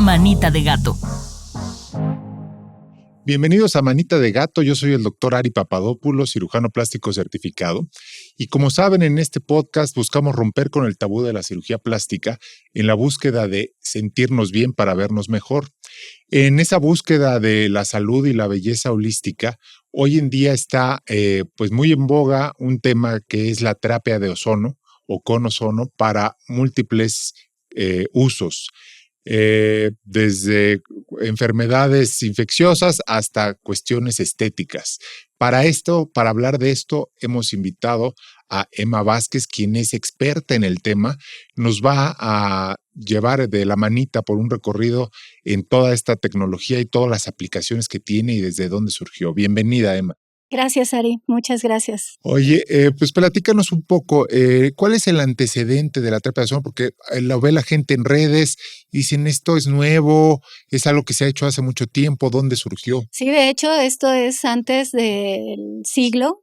Manita de Gato. Bienvenidos a Manita de Gato, yo soy el doctor Ari Papadopoulos, cirujano plástico certificado, y como saben, en este podcast buscamos romper con el tabú de la cirugía plástica en la búsqueda de sentirnos bien para vernos mejor. En esa búsqueda de la salud y la belleza holística, hoy en día está pues muy en boga un tema que es la terapia de ozono o con ozono para múltiples usos. Desde enfermedades infecciosas hasta cuestiones estéticas. Para hablar de esto, hemos invitado a Emma Vázquez, quien es experta en el tema. Nos va a llevar de la manita por un recorrido en toda esta tecnología y todas las aplicaciones que tiene y desde dónde surgió. Bienvenida, Emma. Gracias, Ari. Muchas gracias. Oye, pues platícanos un poco, ¿cuál es el antecedente de la terapia de ozono? Porque lo ve la gente en redes, dicen esto es nuevo, es algo que se ha hecho hace mucho tiempo, ¿dónde surgió? Sí, de hecho, esto es antes del siglo.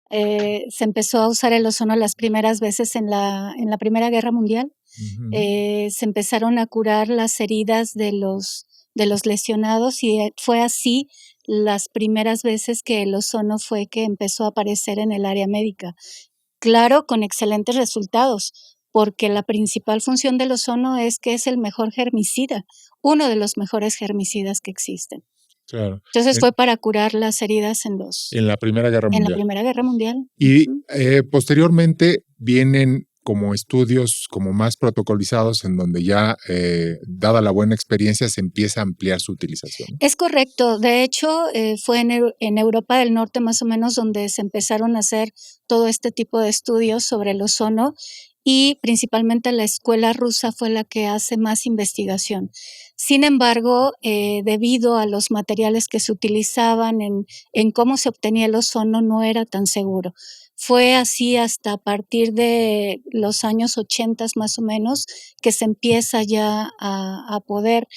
Se empezó a usar el ozono las primeras veces en la Primera Guerra Mundial. Uh-huh. Se empezaron a curar las heridas de los lesionados y fue así las primeras veces que el ozono fue que empezó a aparecer en el área médica. Claro, con excelentes resultados, porque la principal función del ozono es que es el mejor germicida, uno de los mejores germicidas que existen. Claro. Entonces fue para curar las heridas en la Primera Guerra Mundial. En la Primera Guerra Mundial. Y posteriormente vienen como estudios como más protocolizados en donde ya, dada la buena experiencia, se empieza a ampliar su utilización. Es correcto. De hecho, fue en Europa del Norte más o menos donde se empezaron a hacer todo este tipo de estudios sobre el ozono y principalmente la escuela rusa fue la que hace más investigación. Sin embargo, debido a los materiales que se utilizaban en cómo se obtenía el ozono, no era tan seguro. Fue así hasta a partir de los años 80 más o menos que se empieza ya a poder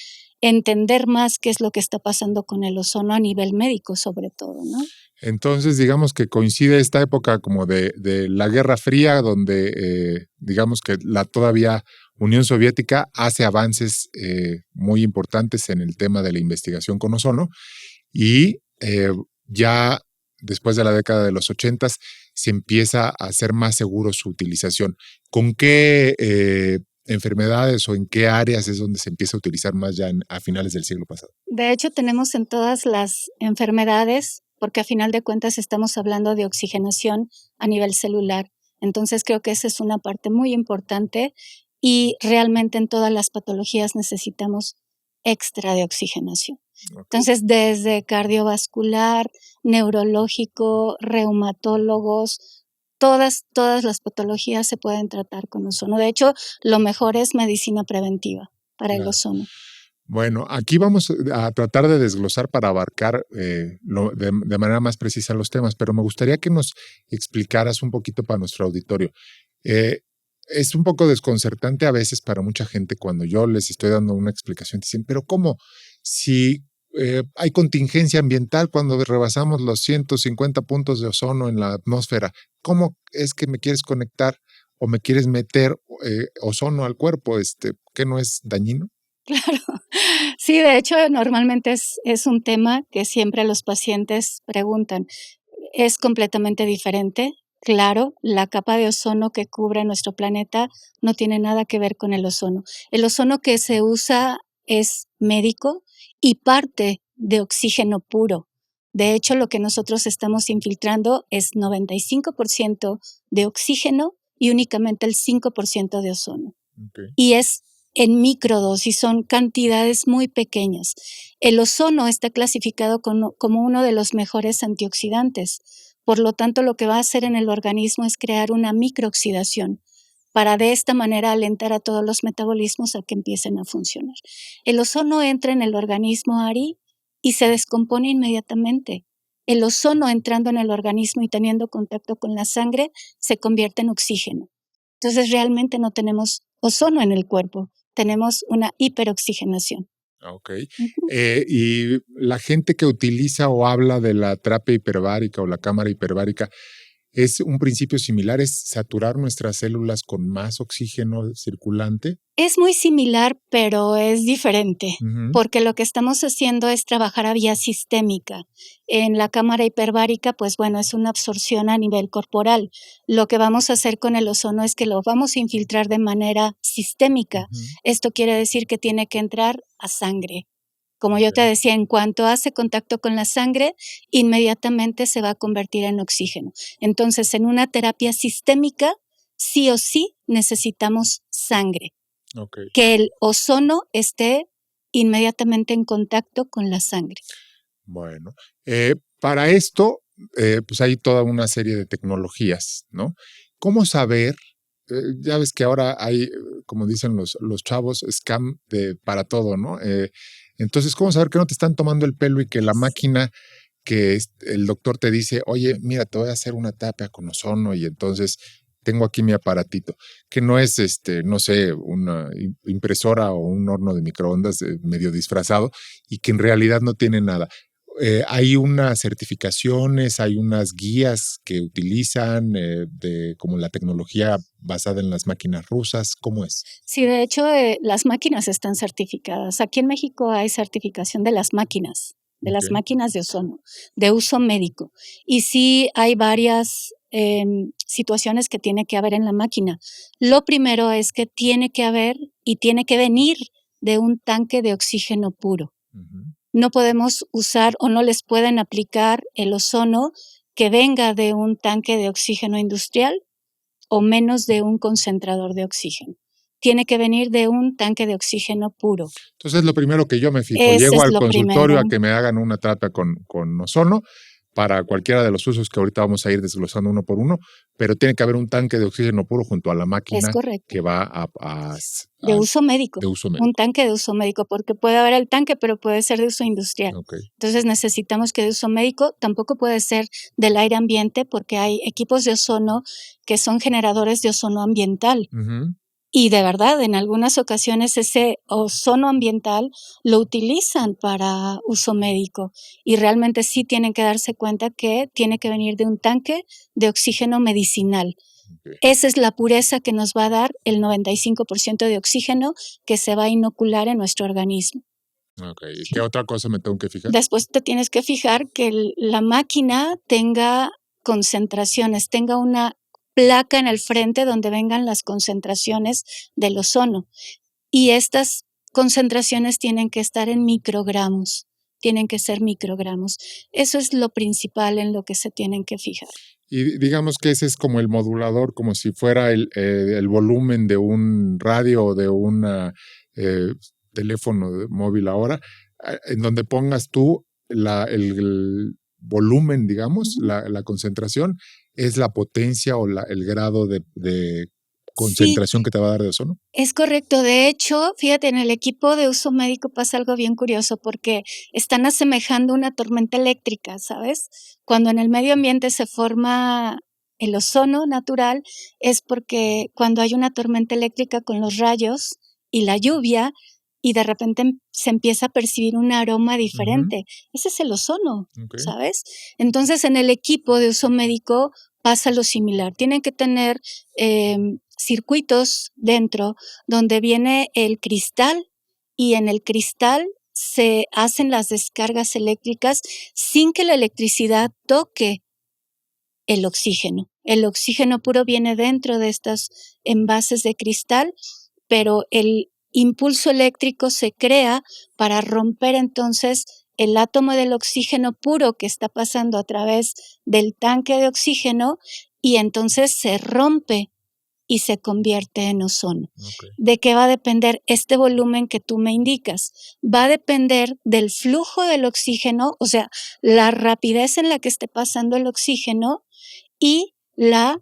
entender más qué es lo que está pasando con el ozono a nivel médico sobre todo, ¿no? Entonces, digamos que coincide esta época como de la Guerra Fría, donde digamos que la todavía Unión Soviética hace avances muy importantes en el tema de la investigación con ozono y ya después de la década de los 80 se empieza a hacer más seguro su utilización. ¿Con qué enfermedades o en qué áreas es donde se empieza a utilizar más ya a finales del siglo pasado? De hecho, tenemos en todas las enfermedades, porque a final de cuentas estamos hablando de oxigenación a nivel celular. Entonces creo que esa es una parte muy importante y realmente en todas las patologías necesitamos extra de oxigenación. Okay. Entonces, desde cardiovascular, neurológico, reumatólogos, todas las patologías se pueden tratar con ozono. De hecho, lo mejor es medicina preventiva para el ozono. Bueno, aquí vamos a tratar de desglosar para abarcar de manera más precisa los temas, pero me gustaría que nos explicaras un poquito para nuestro auditorio. Es un poco desconcertante a veces para mucha gente cuando yo les estoy dando una explicación, dicen, pero ¿cómo? Si hay contingencia ambiental cuando rebasamos los 150 puntos de ozono en la atmósfera, ¿cómo es que me quieres conectar o me quieres meter ozono al cuerpo? ¿Qué no es dañino? Claro, sí, de hecho normalmente es un tema que siempre los pacientes preguntan. Es completamente diferente. Claro, la capa de ozono que cubre nuestro planeta no tiene nada que ver con el ozono. El ozono que se usa es médico y parte de oxígeno puro. De hecho, lo que nosotros estamos infiltrando es 95% de oxígeno y únicamente el 5% de ozono. Okay. Y es en microdosis, son cantidades muy pequeñas. El ozono está clasificado como uno de los mejores antioxidantes. Por lo tanto, lo que va a hacer en el organismo es crear una microoxidación para de esta manera alentar a todos los metabolismos a que empiecen a funcionar. El ozono entra en el organismo, Ari, y se descompone inmediatamente. El ozono entrando en el organismo y teniendo contacto con la sangre se convierte en oxígeno. Entonces, realmente no tenemos ozono en el cuerpo, tenemos una hiperoxigenación. Ok. Y la gente que utiliza o habla de la terapia hiperbárica o la cámara hiperbárica, ¿Es un principio similar? ¿Es saturar nuestras células con más oxígeno circulante? Es muy similar, pero es diferente, Ujú. porque lo que estamos haciendo es trabajar a vía sistémica. En la cámara hiperbárica, pues bueno, es una absorción a nivel corporal. Lo que vamos a hacer con el ozono es que lo vamos a infiltrar de manera sistémica. Ujú. Esto quiere decir que tiene que entrar a sangre. Como yo te Ok. decía, en cuanto hace contacto con la sangre, inmediatamente se va a convertir en oxígeno. Entonces, en una terapia sistémica, sí o sí necesitamos sangre, Ok. que el ozono esté inmediatamente en contacto con la sangre. Bueno, para esto, pues hay toda una serie de tecnologías, ¿no? ¿Cómo saber? Ya ves que ahora hay, como dicen los chavos, scam para todo, ¿no? Entonces, ¿cómo saber que no te están tomando el pelo y que la máquina el doctor te dice, oye, mira, te voy a hacer una terapia con ozono y entonces tengo aquí mi aparatito, que no es, no sé, una impresora o un horno de microondas medio disfrazado y que en realidad no tiene nada? Hay unas certificaciones, hay unas guías que utilizan como la tecnología basada en las máquinas rusas. ¿Cómo es? Sí, de hecho, las máquinas están certificadas. Aquí en México hay certificación de las Okay. máquinas de ozono, de uso médico. Y sí hay varias situaciones que tiene que haber en la máquina. Lo primero es que tiene que haber y tiene que venir de un tanque de oxígeno puro. Uh-huh. No podemos usar o no les pueden aplicar el ozono que venga de un tanque de oxígeno industrial o menos de un concentrador de oxígeno. Tiene que venir de un tanque de oxígeno puro. Entonces, lo primero que yo me fijo, Ese llego es al lo consultorio primero. a que me hagan una terapia con ozono para cualquiera de los usos que ahorita vamos a ir desglosando uno por uno, pero tiene que haber un tanque de oxígeno puro junto a la Es máquina correcto. que va De uso médico. de uso Un médico. tanque de uso médico, porque puede haber el tanque, pero puede ser de uso industrial. Okay. Entonces necesitamos que de uso médico, tampoco puede ser del aire ambiente, porque hay equipos de ozono que son generadores de ozono ambiental. Uh-huh. Y de verdad, en algunas ocasiones ese ozono ambiental lo utilizan para uso médico y realmente sí tienen que darse cuenta que tiene que venir de un tanque de oxígeno medicinal. Okay. Esa es la pureza que nos va a dar el 95% de oxígeno que se va a inocular en nuestro organismo. Okay. ¿Qué otra cosa me tengo que fijar? Después te tienes que fijar que la máquina tenga concentraciones, tenga una placa en el frente donde vengan las concentraciones del ozono. Y estas concentraciones tienen que estar en microgramos, tienen que ser microgramos. Eso es lo principal en lo que se tienen que fijar. Y digamos que ese es como el modulador, como si fuera el volumen de un radio o de un teléfono móvil ahora, en donde pongas tú el volumen, digamos, Ujú. la concentración, es la potencia o el grado de Sí, concentración que te va a dar de ozono. es correcto. De hecho, fíjate, en el equipo de uso médico pasa algo bien curioso porque están asemejando una tormenta eléctrica, ¿sabes? Cuando en el medio ambiente se forma el ozono natural, es porque cuando hay una tormenta eléctrica con los rayos y la lluvia, y de repente se empieza a percibir un aroma Uh-huh. diferente. Ese es el ozono, Okay. ¿sabes? Entonces, en el equipo de uso médico pasa lo similar. Tienen que tener circuitos dentro donde viene el cristal y en el cristal se hacen las descargas eléctricas sin que la electricidad toque el oxígeno. El oxígeno puro viene dentro de estos envases de cristal, pero el impulso eléctrico se crea para romper entonces el átomo del oxígeno puro que está pasando a través del tanque de oxígeno y entonces se rompe y se convierte en ozono. Okay. ¿De qué va a depender este volumen que tú me indicas? Va a depender del flujo del oxígeno, o sea, la rapidez en la que esté pasando el oxígeno y Intensidad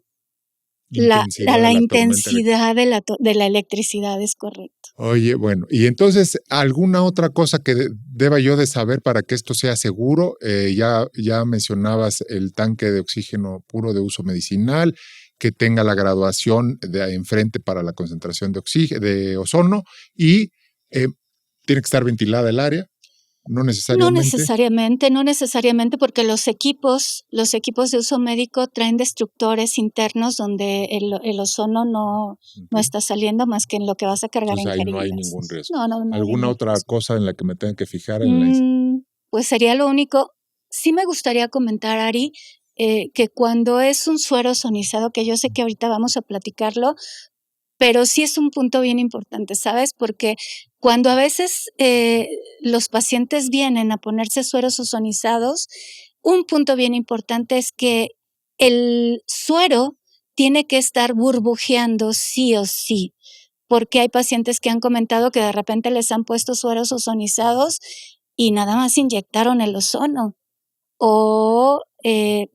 de la la tormenta eléctrica. intensidad de la electricidad, es correcto. Oye, bueno, y entonces, ¿alguna otra cosa que deba yo de saber para que esto sea seguro? Ya mencionabas el tanque de oxígeno puro de uso medicinal, que tenga la graduación de enfrente para la concentración de ozono y tiene que estar ventilada el área. no No necesariamente. necesariamente, no necesariamente, porque los equipos de uso médico traen destructores internos donde el ozono no Ok. está saliendo más que en lo que vas a cargar Entonces en ahí no hay jeringas. ningún riesgo. No hay ¿Alguna ningún otra riesgo. cosa en la que me tenga que fijar en la Pues sería lo único. Sí me gustaría comentar, Ari, que cuando es un suero ozonizado, que yo sé que ahorita vamos a platicarlo, pero sí es un punto bien importante, ¿sabes? Porque cuando a veces los pacientes vienen a ponerse sueros ozonizados, un punto bien importante es que el suero tiene que estar burbujeando sí o sí, porque hay pacientes que han comentado que de repente les han puesto sueros ozonizados y nada más inyectaron el ozono o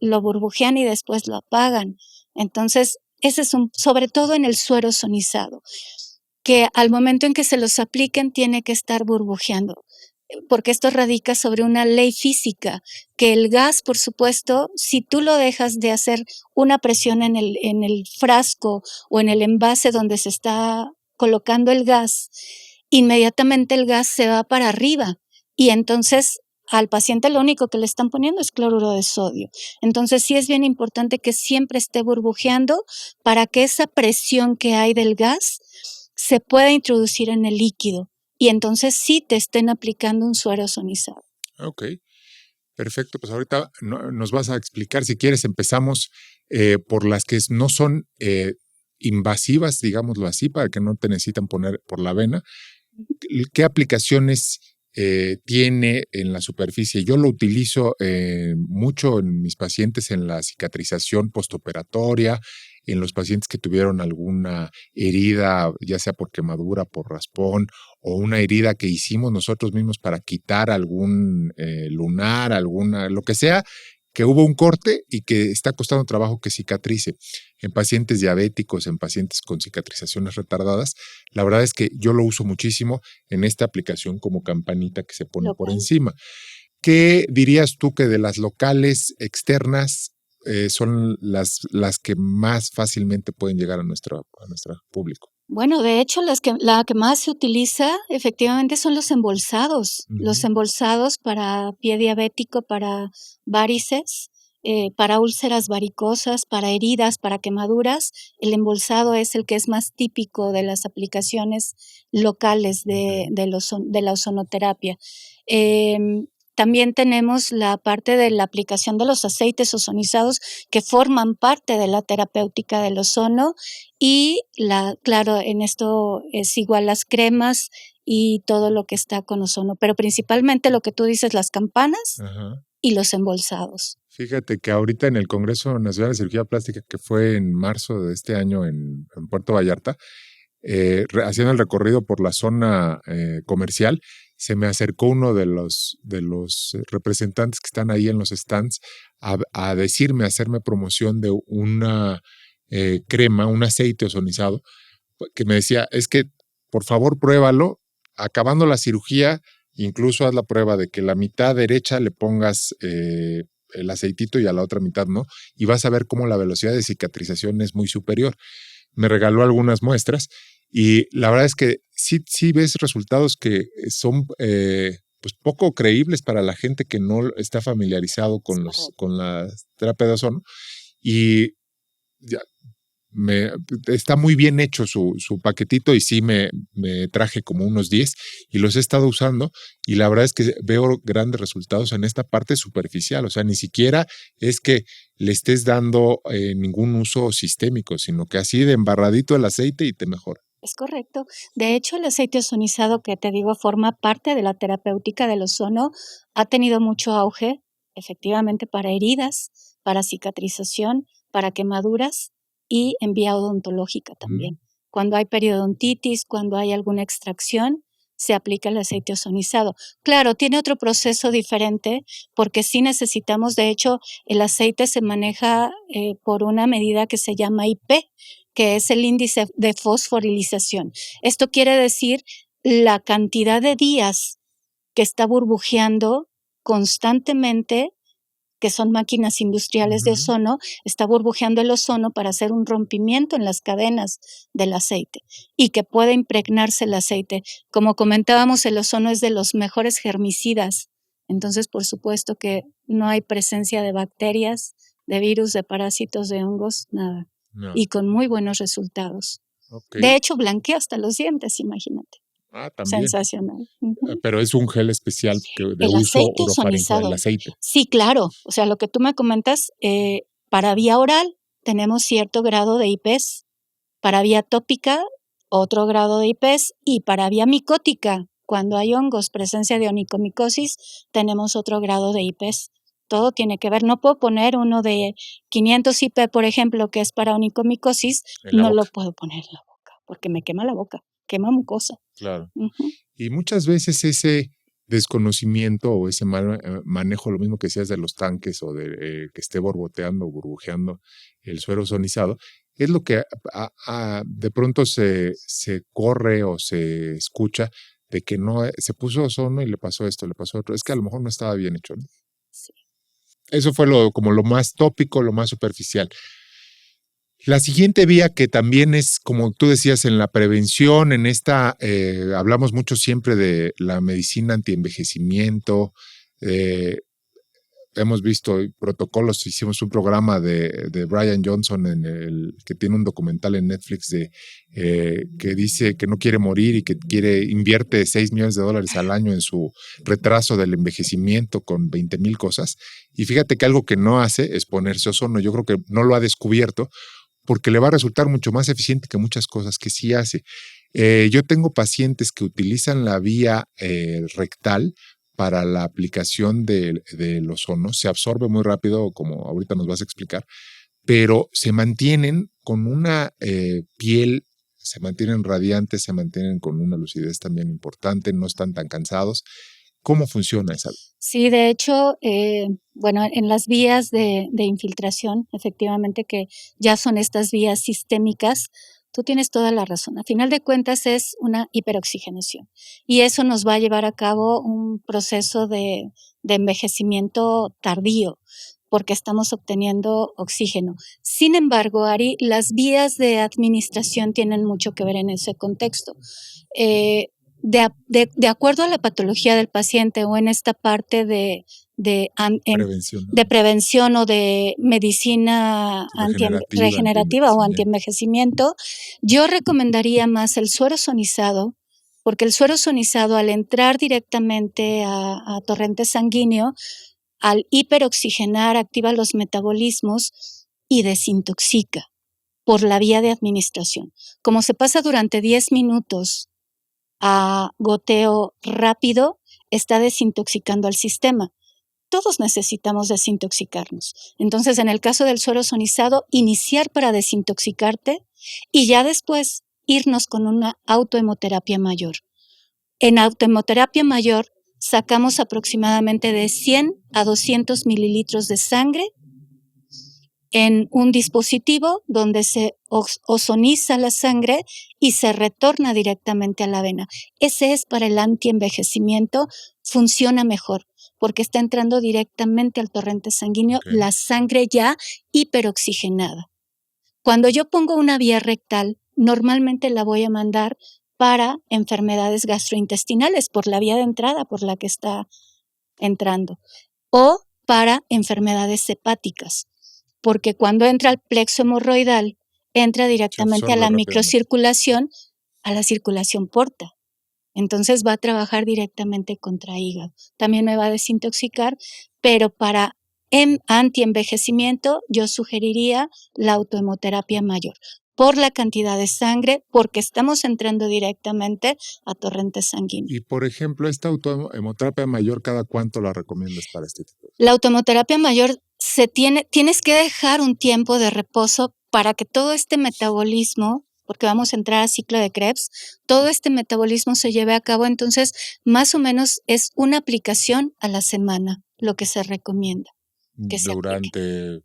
lo burbujean y después lo apagan. Entonces, ese es sobre todo en el suero ozonizado, que al momento en que se los apliquen tiene que estar burbujeando, porque esto radica sobre una ley física, que el gas, por supuesto, si tú lo dejas de hacer una presión en el frasco o en el envase donde se está colocando el gas, inmediatamente el gas se va para arriba y entonces al paciente lo único que le están poniendo es cloruro de sodio. Entonces sí es bien importante que siempre esté burbujeando para que esa presión que hay del gas se pueda introducir en el líquido y entonces sí te estén aplicando un suero ozonizado. Ok, perfecto. Pues ahorita nos vas a explicar, si quieres, empezamos por las que no son invasivas, digámoslo así, para que no te necesitan poner por la vena. ¿Qué aplicaciones tiene en la superficie? Yo lo utilizo mucho en mis pacientes en la cicatrización postoperatoria, en los pacientes que tuvieron alguna herida, ya sea por quemadura, por raspón, o una herida que hicimos nosotros mismos para quitar algún lunar, lo que sea, que hubo un corte y que está costando trabajo que cicatrice. En pacientes diabéticos, en pacientes con cicatrizaciones retardadas, la verdad es que yo lo uso muchísimo en esta aplicación como campanita que se pone por Local. encima. ¿Qué dirías tú que de las locales externas son las que más fácilmente pueden llegar a nuestro público? Bueno, de hecho, la que más se utiliza efectivamente son los Ujú. embolsados para pie diabético, para varices, para úlceras varicosas, para heridas, para quemaduras. El embolsado es el que es más típico de las aplicaciones locales Okay. de la ozonoterapia. También tenemos la parte de la aplicación de los aceites ozonizados que forman parte de la terapéutica del ozono y claro, en esto es igual las cremas y todo lo que está con ozono, pero principalmente lo que tú dices, las campanas Ajá. y los embolsados. Fíjate que ahorita en el Congreso Nacional de Cirugía Plástica, que fue en marzo de este año en Puerto Vallarta, haciendo el recorrido por la zona comercial, se me acercó uno de los representantes que están ahí en los stands a decirme, a hacerme promoción de una crema, un aceite ozonizado, que me decía, es que por favor pruébalo, acabando la cirugía, incluso haz la prueba de que la mitad derecha le pongas el aceitito y a la otra mitad no, y vas a ver cómo la velocidad de cicatrización es muy superior. Me regaló algunas muestras y la verdad es que sí ves resultados que son pues poco creíbles para la gente que no está familiarizado Es con correcto. la terapia de ozono y ya, está muy bien hecho su paquetito y sí me traje como unos 10 y los he estado usando y la verdad es que veo grandes resultados en esta parte superficial, o sea, ni siquiera es que le estés dando ningún uso sistémico, sino que así de embarradito el aceite y te mejora. Es correcto. De hecho, el aceite ozonizado que te digo forma parte de la terapéutica del ozono ha tenido mucho auge, efectivamente, para heridas, para cicatrización, para quemaduras y en vía odontológica Mm. también. Cuando hay periodontitis, cuando hay alguna extracción, se aplica el aceite ozonizado. Claro, tiene otro proceso diferente porque sí necesitamos, de hecho, el aceite se maneja por una medida que se llama IP, que es el índice de fosforilización. Esto quiere decir la cantidad de días que está burbujeando constantemente que son máquinas industriales de ozono, está burbujeando el ozono para hacer un rompimiento en las cadenas del aceite y que pueda impregnarse el aceite. Como comentábamos, el ozono es de los mejores germicidas, entonces por supuesto que no hay presencia de bacterias, de virus, de parásitos, de hongos, nada. No. Y con muy buenos resultados. Okay. De hecho, blanquea hasta los dientes, imagínate. También. Sensacional. Pero es un gel especial de uso orofaringeo, el aceite. Sí, claro. O sea, lo que tú me comentas, para vía oral tenemos cierto grado de IPES, para vía tópica otro grado de IPES y para vía micótica, cuando hay hongos, presencia de onicomicosis, tenemos otro grado de IPES. Todo tiene que ver. No puedo poner uno de 500 IP, por ejemplo, que es para onicomicosis, no lo puedo poner en la boca, porque me quema la boca, quema mucosa. Claro. Y muchas veces ese desconocimiento o ese mal manejo, lo mismo que decías de los tanques o de que esté borboteando o burbujeando el suero ozonizado, es lo que de pronto se corre o se escucha de que no se puso ozono y le pasó esto, le pasó otro. Es que a lo mejor no estaba bien hecho, ¿no? Sí. Eso fue como lo más tópico, lo más superficial. La siguiente vía, que también es, como tú decías, en la prevención, en esta, hablamos mucho siempre de la medicina antienvejecimiento, hemos visto protocolos, hicimos un programa de Brian Johnson que tiene un documental en Netflix que dice que no quiere morir y que invierte $6 millones al año en su retraso del envejecimiento con 20,000 cosas. Y fíjate que algo que no hace es ponerse ozono. Yo creo que no lo ha descubierto porque le va a resultar mucho más eficiente que muchas cosas que sí hace. Yo tengo pacientes que utilizan la vía rectal para la aplicación del ozono. Se absorbe muy rápido, como ahorita nos vas a explicar, pero se mantienen con una piel, se mantienen radiantes, se mantienen con una lucidez también importante, no están tan cansados. ¿Cómo funciona esa? Sí, de hecho, bueno, en las vías de infiltración, efectivamente que ya son estas vías sistémicas, tú tienes toda la razón. A final de cuentas es una hiperoxigenación y eso nos va a llevar a cabo un proceso de envejecimiento tardío porque estamos obteniendo oxígeno. Sin embargo, Ari, las vías de administración tienen mucho que ver en ese contexto. De acuerdo a la patología del paciente o en esta parte de prevención o de medicina regenerativa o antienvejecimiento, yo recomendaría más el suero ozonizado, porque el suero ozonizado al entrar directamente a torrente sanguíneo, al hiperoxigenar, activa los metabolismos y desintoxica por la vía de administración. Como se pasa durante 10 minutos a goteo rápido, está desintoxicando al sistema. Todos necesitamos desintoxicarnos. Entonces, en el caso del suero ozonizado, iniciar para desintoxicarte y ya después irnos con una autohemoterapia mayor. En autohemoterapia mayor sacamos aproximadamente de 100 a 200 mililitros de sangre en un dispositivo donde se ozoniza la sangre y se retorna directamente a la vena. Ese es para el antienvejecimiento, funciona mejor porque está entrando directamente al torrente sanguíneo, la sangre ya hiperoxigenada. Cuando yo pongo una vía rectal, normalmente la voy a mandar para enfermedades gastrointestinales por la vía de entrada por la que está entrando o para enfermedades hepáticas. Porque cuando entra al plexo hemorroidal, entra directamente a la microcirculación, a la circulación porta. Entonces va a trabajar directamente contra hígado. También me va a desintoxicar, pero para antienvejecimiento yo sugeriría la autohemoterapia mayor por la cantidad de sangre, porque estamos entrando directamente a torrente sanguíneo. Y, por ejemplo, esta autohemoterapia mayor, ¿cada cuánto la recomiendas para este tipo? La autohemoterapia mayor tienes que dejar un tiempo de reposo para que todo este metabolismo, porque vamos a entrar a ciclo de Krebs, todo este metabolismo se lleve a cabo. Entonces, más o menos es una aplicación a la semana lo que se recomienda. Que durante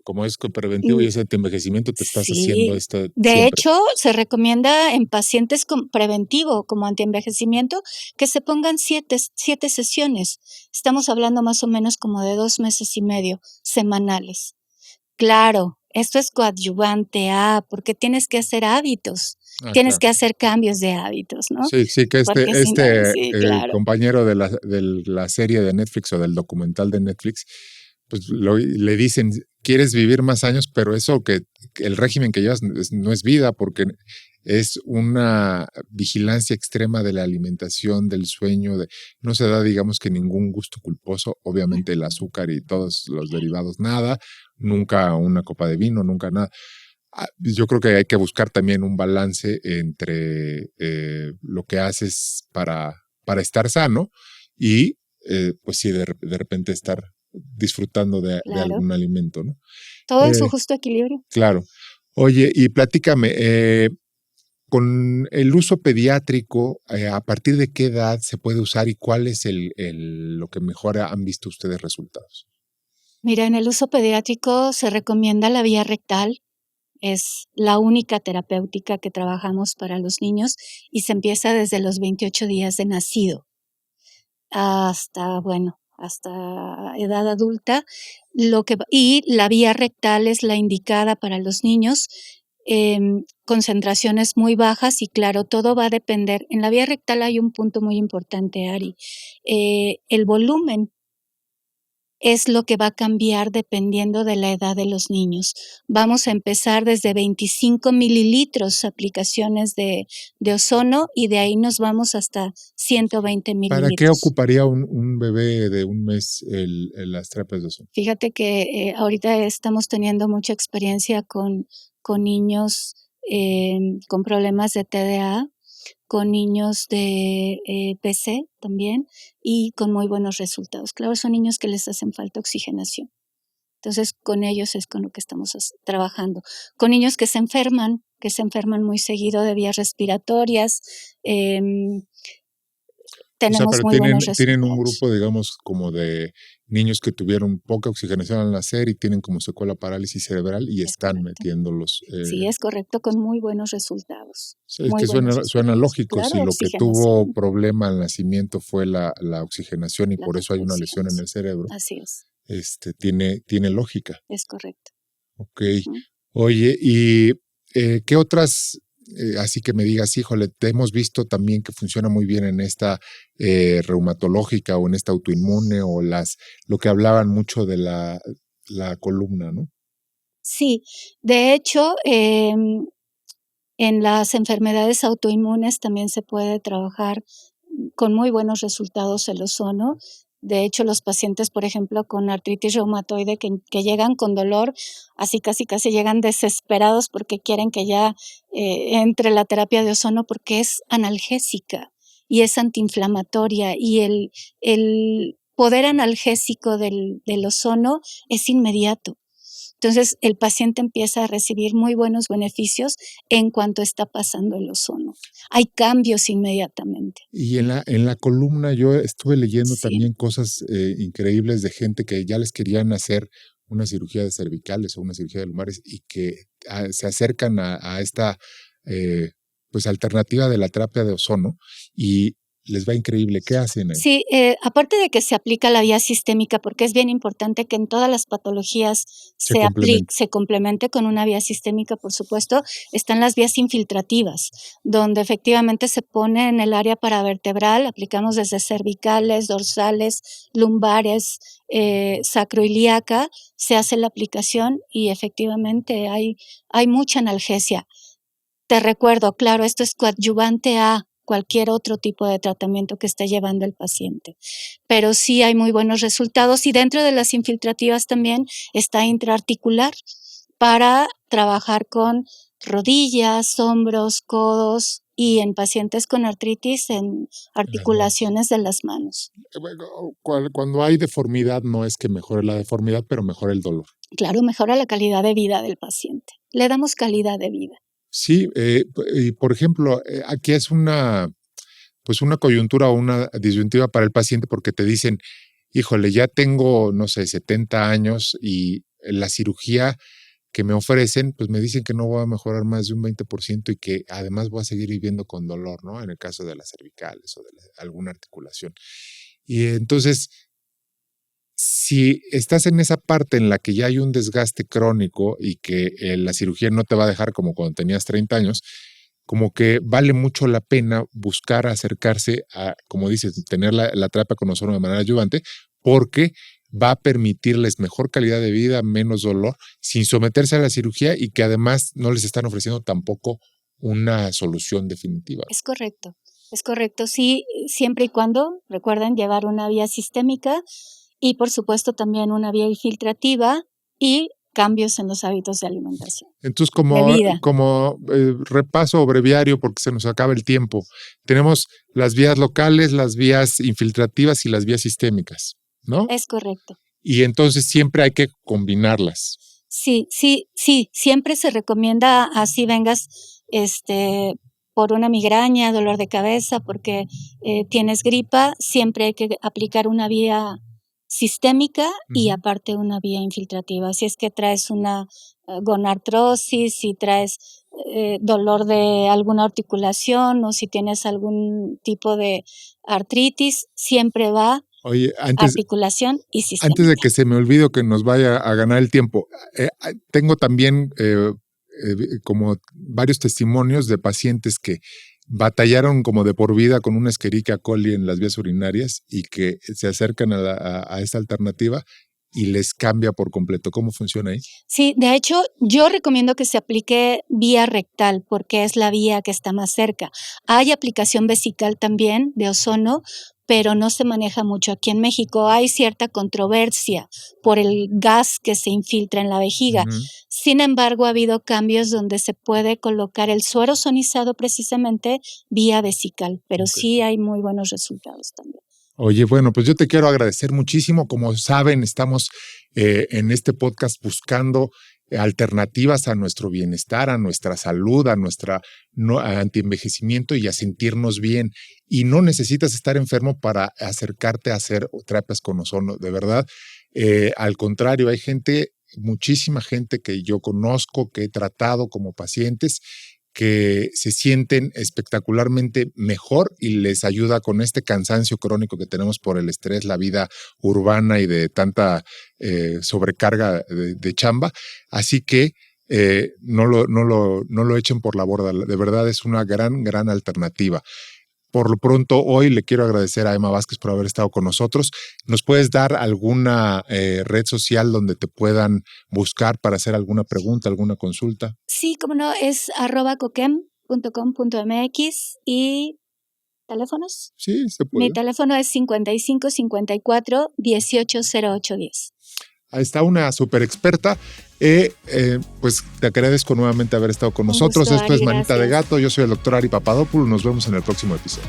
como es preventivo y es antienvejecimiento, te estás haciendo Sí, esto de siempre. hecho, se recomienda en pacientes con preventivo como antienvejecimiento que se pongan 7 sesiones. Estamos hablando más o menos como de 2 meses y medio semanales. Claro, esto es coadyuvante a, porque tienes que hacer hábitos, Ah, tienes claro. que hacer cambios de hábitos, ¿no? Sí, sí, que Porque si no sí, claro. compañero de la serie de Netflix o del documental de Netflix, pues le dicen, quieres vivir más años, pero eso que el régimen que llevas no es vida, porque es una vigilancia extrema de la alimentación, del sueño, no se da, digamos, que ningún gusto culposo, obviamente el azúcar y todos los derivados, nada, nunca una copa de vino, nunca nada. Yo creo que hay que buscar también un balance entre lo que haces para estar sano y, pues sí, de repente estar disfrutando de Claro. algún alimento, ¿no? Todo en su justo equilibrio. Claro. Oye, y platícame, con el uso pediátrico, ¿a partir de qué edad se puede usar y cuál es lo que mejor han visto ustedes resultados? Mira, en el uso pediátrico se recomienda la vía rectal, es la única terapéutica que trabajamos para los niños y se empieza desde los 28 días de nacido hasta, bueno, hasta edad adulta. Y la vía rectal es la indicada para los niños, concentraciones muy bajas y claro, todo va a depender. En la vía rectal hay un punto muy importante, Ari, el volumen es lo que va a cambiar dependiendo de la edad de los niños. Vamos a empezar desde 25 mililitros aplicaciones de ozono y de ahí nos vamos hasta 120 ¿Para qué mililitros. ocuparía un bebé de un mes las terapias de ozono? Fíjate que ahorita estamos teniendo mucha experiencia con niños con problemas de TDA, con niños de PC también y con muy buenos resultados. Claro, son niños que les hacen falta oxigenación. Entonces, con ellos es con lo que estamos trabajando. Con niños que se enferman muy seguido de vías respiratorias, O sea, tenemos pero muy buenos tienen un resultados. grupo, digamos, como de niños que tuvieron poca oxigenación al nacer y tienen como secuela parálisis cerebral y Es están correcto. metiéndolos. Sí, es correcto, con muy buenos resultados. Es Muy que buenos suena resultados. lógico si Claro, lo que tuvo oxigenación, problema al nacimiento fue la oxigenación y la por eso falta hay de una lesión en oxigenación. el cerebro, Así es, tiene lógica. es correcto. Ok. Ujú. Oye, ¿y qué otras, así que me digas, híjole, te hemos visto también que funciona muy bien en esta reumatológica o en esta autoinmune o lo que hablaban mucho de la columna, ¿no? Sí, de hecho, en las enfermedades autoinmunes también se puede trabajar con muy buenos resultados el ozono. De hecho, los pacientes, por ejemplo, con artritis reumatoide que llegan con dolor, así casi llegan desesperados porque quieren que ya entre la terapia de ozono porque es analgésica y es antiinflamatoria y el poder analgésico del ozono es inmediato. Entonces, el paciente empieza a recibir muy buenos beneficios en cuanto está pasando el ozono. Hay cambios inmediatamente. Y en la columna yo estuve leyendo Sí, también cosas increíbles de gente que ya les querían hacer una cirugía de cervicales o una cirugía de lumares y que se acercan a esta pues alternativa de la terapia de ozono y les va increíble. ¿Qué hacen ahí? sí, aparte de que se aplica la vía sistémica, porque es bien importante que en todas las patologías Se complementa. se complemente con una vía sistémica, por supuesto, están las vías infiltrativas, donde efectivamente se pone en el área paravertebral, aplicamos desde cervicales, dorsales, lumbares, sacroilíaca, se hace la aplicación y efectivamente hay mucha analgesia. Te recuerdo, claro, esto es coadyuvante a cualquier otro tipo de tratamiento que esté llevando el paciente. Pero sí hay muy buenos resultados y dentro de las infiltrativas también está intraarticular para trabajar con rodillas, hombros, codos y en pacientes con artritis en En las manos. articulaciones de las manos. Bueno, cuando hay deformidad no es que mejore la deformidad, pero mejora el dolor. Claro, mejora la calidad de vida del paciente. Le damos calidad de vida. Sí, y por ejemplo, aquí es pues una coyuntura o una disyuntiva para el paciente porque te dicen, híjole, ya tengo, no sé, 70 años y la cirugía que me ofrecen, pues me dicen que no voy a mejorar más de un 20% y que además voy a seguir viviendo con dolor, ¿no? En el caso de las cervicales o de alguna articulación. Y entonces, si estás en esa parte en la que ya hay un desgaste crónico y que la cirugía no te va a dejar como cuando tenías 30 años, como que vale mucho la pena buscar acercarse a, como dices, tener la terapia con ozono de manera ayudante, porque va a permitirles mejor calidad de vida, menos dolor, sin someterse a la cirugía y que además no les están ofreciendo tampoco una solución definitiva. Es correcto, sí, siempre y cuando, recuerden, llevar una vía sistémica y por supuesto también una vía infiltrativa y cambios en los hábitos de alimentación. Entonces, como repaso o breviario, porque se nos acaba el tiempo, tenemos las vías locales, las vías infiltrativas y las vías sistémicas, ¿no? Es correcto. Y entonces siempre hay que combinarlas. Sí, siempre se recomienda, así vengas por una migraña, dolor de cabeza, porque tienes gripa, siempre hay que aplicar una vía sistémica y aparte una vía infiltrativa. Si es que traes una gonartrosis, si traes dolor de alguna articulación o si tienes algún tipo de artritis, siempre va articulación y sistémica. Antes de que se me olvide que nos vaya a ganar el tiempo, tengo también como varios testimonios de pacientes que batallaron como de por vida con una Escherichia coli en las vías urinarias y que se acercan a esta alternativa y les cambia por completo. ¿Cómo funciona ahí? Sí, de hecho, yo recomiendo que se aplique vía rectal porque es la vía que está más cerca. Hay aplicación vesical también de ozono, pero no se maneja mucho. Aquí en México hay cierta controversia por el gas que se infiltra en la vejiga. Sin embargo, ha habido cambios donde se puede colocar el suero ozonizado precisamente vía vesical, pero sí hay muy buenos resultados también. Oye, bueno, pues yo te quiero agradecer muchísimo. Como saben, estamos en este podcast buscando alternativas a nuestro bienestar, a nuestra salud, a nuestra antienvejecimiento y a sentirnos bien. Y no necesitas estar enfermo para acercarte a hacer terapias con ozono, de verdad. Al contrario, hay muchísima gente que yo conozco, que he tratado como pacientes, que se sienten espectacularmente mejor y les ayuda con este cansancio crónico que tenemos por el estrés, la vida urbana y de tanta sobrecarga de chamba. Así que no lo echen por la borda. De verdad es una gran alternativa. Por lo pronto, hoy le quiero agradecer a Emma Vázquez por haber estado con nosotros. ¿Nos puedes dar alguna red social donde te puedan buscar para hacer alguna pregunta, alguna consulta? Sí, cómo no, es @coquem.com.mx y ¿teléfonos? Sí, se puede. Mi teléfono es 55 54 18 08 10. Ahí está una súper experta. Pues te agradezco nuevamente haber estado con nosotros. Esto es Manita de Gato. Yo soy el doctor Ari Papadopoulos. Nos vemos en el próximo episodio.